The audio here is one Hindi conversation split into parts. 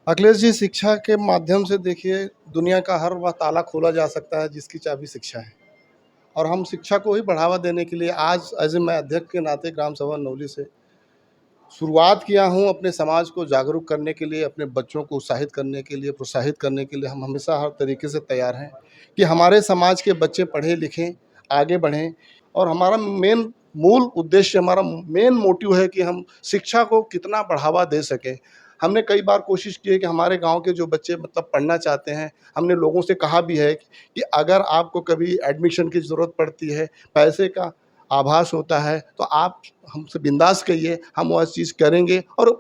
अखिलेश जी, शिक्षा के माध्यम से देखिए दुनिया का हर वह ताला खोला जा सकता है जिसकी चाबी शिक्षा है। और हम शिक्षा को ही बढ़ावा देने के लिए आज मैं अध्यक्ष के नाते ग्राम सभा नौली से शुरुआत किया हूँ। अपने समाज को जागरूक करने के लिए, अपने बच्चों को उत्साहित करने के लिए, प्रोत्साहित करने के लिए हम हमेशा हर तरीके से तैयार हैं कि हमारे समाज के बच्चे पढ़ें लिखें, आगे बढ़ें। और हमारा मूल उद्देश्य, हमारा मेन मोटिव है कि हम शिक्षा को कितना बढ़ावा दे सकें। हमने कई बार कोशिश की है कि हमारे गांव के जो बच्चे मतलब पढ़ना चाहते हैं, हमने लोगों से कहा भी है कि अगर आपको कभी एडमिशन की ज़रूरत पड़ती है, पैसे का आभास होता है, तो आप हमसे बिंदास कहिए, हम वह चीज़ करेंगे। और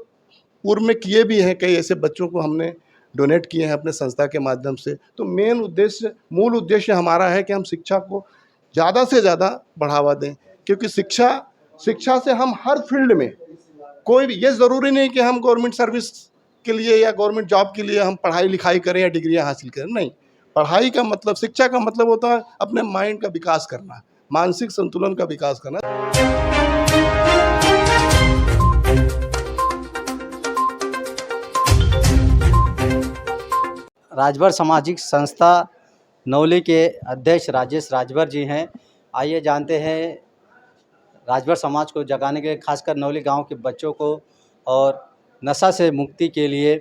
पूर्व में किए भी हैं, कई ऐसे बच्चों को हमने डोनेट किए हैं अपने संस्था के माध्यम से। तो मूल उद्देश्य हमारा है कि हम शिक्षा को ज़्यादा से ज़्यादा बढ़ावा दें, क्योंकि शिक्षा शिक्षा से हम हर फील्ड में, कोई भी, ये ज़रूरी नहीं कि हम गवर्नमेंट सर्विस के लिए या गवर्नमेंट जॉब के लिए हम पढ़ाई लिखाई करें या डिग्रियां हासिल करें। नहीं, पढ़ाई का मतलब, शिक्षा का मतलब होता है अपने माइंड का विकास करना, मानसिक संतुलन का विकास करना। राजभर सामाजिक संस्था नौली के अध्यक्ष राजेश राजभर जी हैं। आइए जानते हैं राजभर समाज को जगाने के लिए, खासकर नौली गांव के बच्चों को और नशा से मुक्ति के लिए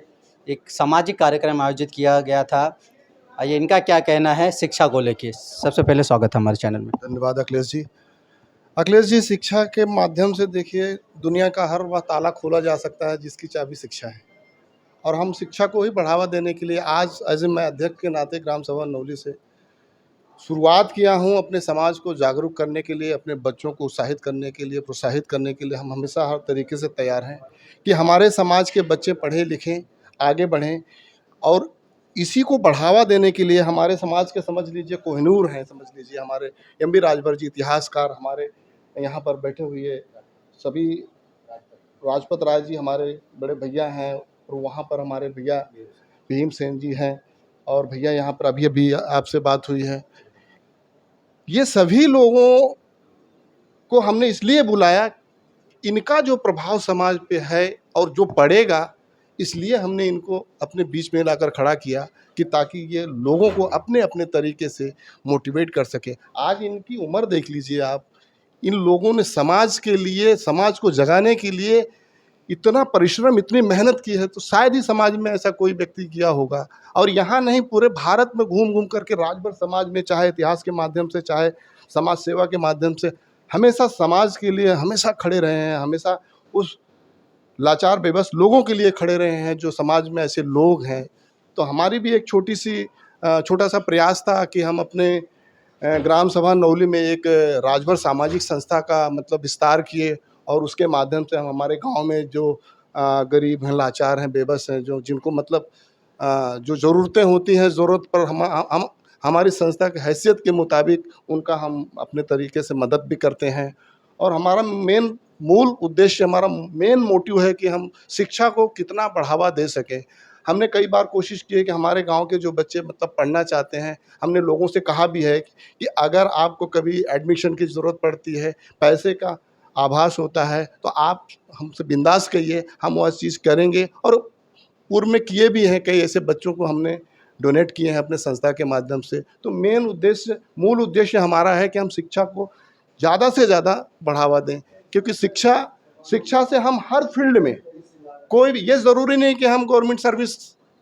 एक सामाजिक कार्यक्रम आयोजित किया गया था। आइए इनका क्या कहना है शिक्षा को लेके। सबसे पहले स्वागत है हमारे चैनल में। धन्यवाद अखिलेश जी। अखिलेश जी, शिक्षा के माध्यम से देखिए दुनिया का हर वह ताला खोला जा सकता है जिसकी चाबी शिक्षा है। और हम शिक्षा को ही बढ़ावा देने के लिए आज मैं अध्यक्ष के नाते ग्राम सभा नौली से शुरुआत किया हूँ। अपने समाज को जागरूक करने के लिए, अपने बच्चों को उत्साहित करने के लिए, प्रोत्साहित करने के लिए हम हमेशा हर तरीके से तैयार हैं कि हमारे समाज के बच्चे पढ़ें लिखें, आगे बढ़ें। और इसी को बढ़ावा देने के लिए हमारे समाज के, समझ लीजिए, कोहिनूर हैं, समझ लीजिए हमारे एम.बी. राजभर जी, इतिहासकार, हमारे यहाँ पर बैठे हुए सभी, राजपत राय जी हमारे बड़े भैया हैं, और वहाँ पर हमारे भैया भीमसेन जी हैं, और भैया यहाँ पर अभी अभी आपसे बात हुई है। ये सभी लोगों को हमने इसलिए बुलाया, इनका जो प्रभाव समाज पे है और जो पड़ेगा, इसलिए हमने इनको अपने बीच में लाकर खड़ा किया कि ताकि ये लोगों को अपने अपने तरीके से मोटिवेट कर सके। आज इनकी उम्र देख लीजिए आप, इन लोगों ने समाज के लिए, समाज को जगाने के लिए इतना परिश्रम, इतनी मेहनत की है, तो शायद ही समाज में ऐसा कोई व्यक्ति किया होगा। और यहाँ नहीं, पूरे भारत में घूम घूम करके राजभर समाज में, चाहे इतिहास के माध्यम से, चाहे समाज सेवा के माध्यम से, हमेशा समाज के लिए हमेशा खड़े रहे हैं, हमेशा उस लाचार बेबस लोगों के लिए खड़े रहे हैं जो समाज में ऐसे लोग हैं। तो हमारी भी एक छोटा सा प्रयास था कि हम अपने ग्राम सभा नौली में एक राजभर सामाजिक संस्था का मतलब विस्तार किए, और उसके माध्यम से हम हमारे गांव में जो गरीब हैं, लाचार हैं, बेबस हैं, जो जिनको मतलब जो ज़रूरतें होती हैं, ज़रूरत पर हम हमारी संस्था की हैसियत के मुताबिक उनका हम अपने तरीके से मदद भी करते हैं। और हमारा मूल उद्देश्य, हमारा मेन मोटिव है कि हम शिक्षा को कितना बढ़ावा दे सकें। हमने कई बार कोशिश की है कि हमारे गांव के जो बच्चे मतलब पढ़ना चाहते हैं, हमने लोगों से कहा भी है कि अगर आपको कभी एडमिशन की ज़रूरत पड़ती है, पैसे का आभास होता है, तो आप हमसे बिंदास कहिए, हम वह चीज़ करेंगे। और पूर्व में किए भी हैं, कई ऐसे बच्चों को हमने डोनेट किए हैं अपने संस्था के माध्यम से। तो मूल उद्देश्य हमारा है कि हम शिक्षा को ज़्यादा से ज़्यादा बढ़ावा दें, क्योंकि शिक्षा से हम हर फील्ड में, कोई भी, ये ज़रूरी नहीं कि हम गवर्नमेंट सर्विस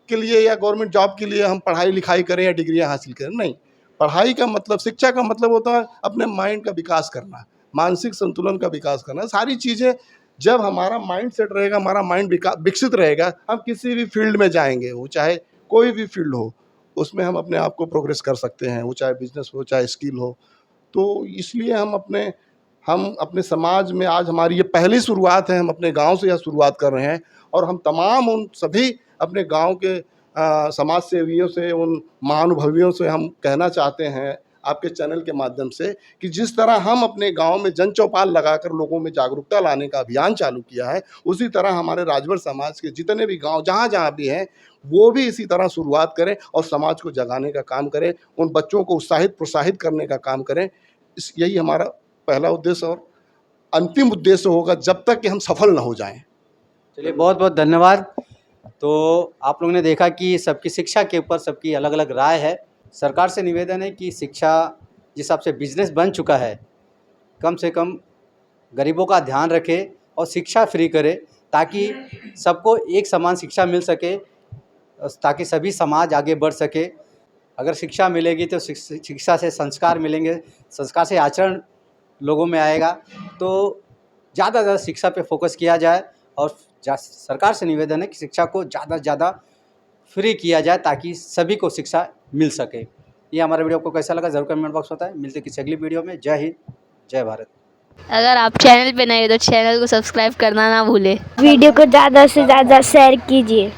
के लिए या गवर्नमेंट जॉब के लिए हम पढ़ाई लिखाई करें या डिग्रियां हासिल करें। नहीं, पढ़ाई का मतलब, शिक्षा का मतलब होता है अपने माइंड का विकास करना, मानसिक संतुलन का विकास करना। सारी चीज़ें, जब हमारा माइंड सेट रहेगा, हमारा माइंड विकसित रहेगा, हम किसी भी फील्ड में जाएंगे, वो चाहे कोई भी फील्ड हो, उसमें हम अपने आप को प्रोग्रेस कर सकते हैं, वो चाहे बिजनेस हो, चाहे स्किल हो। तो इसलिए हम अपने समाज में, आज हमारी ये पहली शुरुआत है, हम अपने गांव से यह शुरुआत कर रहे हैं। और हम तमाम उन सभी अपने गांव के समाज सेवियों से, उन महानुभवियों से हम कहना चाहते हैं आपके चैनल के माध्यम से कि जिस तरह हम अपने गांव में जन चौपाल लगाकर लोगों में जागरूकता लाने का अभियान चालू किया है, उसी तरह हमारे राजभर समाज के जितने भी गांव जहां जहां भी हैं, वो भी इसी तरह शुरुआत करें और समाज को जगाने का काम करें, उन बच्चों को उत्साहित प्रोत्साहित करने का काम करें। यही हमारा पहला उद्देश्य और अंतिम उद्देश्य होगा, जब तक कि हम सफल न हो जाएं। चलिए, बहुत बहुत धन्यवाद। तो आप लोगों ने देखा कि सबकी शिक्षा के ऊपर सबकी अलग अलग राय है। सरकार से निवेदन है कि शिक्षा जिस हिसाब से बिजनेस बन चुका है, कम से कम गरीबों का ध्यान रखे और शिक्षा फ्री करे, ताकि सबको एक समान शिक्षा मिल सके, ताकि सभी समाज आगे बढ़ सके। अगर शिक्षा मिलेगी तो शिक्षा से संस्कार मिलेंगे, संस्कार से आचरण लोगों में आएगा। तो ज़्यादा से ज़्यादा शिक्षा पे फोकस किया जाए और सरकार से निवेदन है कि शिक्षा को ज़्यादा से ज़्यादा फ्री किया जाए, ताकि सभी को शिक्षा मिल सके। ये हमारा वीडियो आपको कैसा लगा ज़रूर कमेंट बॉक्स में बताएं। मिलते हैं किसी अगली वीडियो में। जय हिंद, जय भारत। अगर आप चैनल पे नए हो तो चैनल को सब्सक्राइब करना ना भूलें। वीडियो को ज़्यादा से ज़्यादा शेयर कीजिए।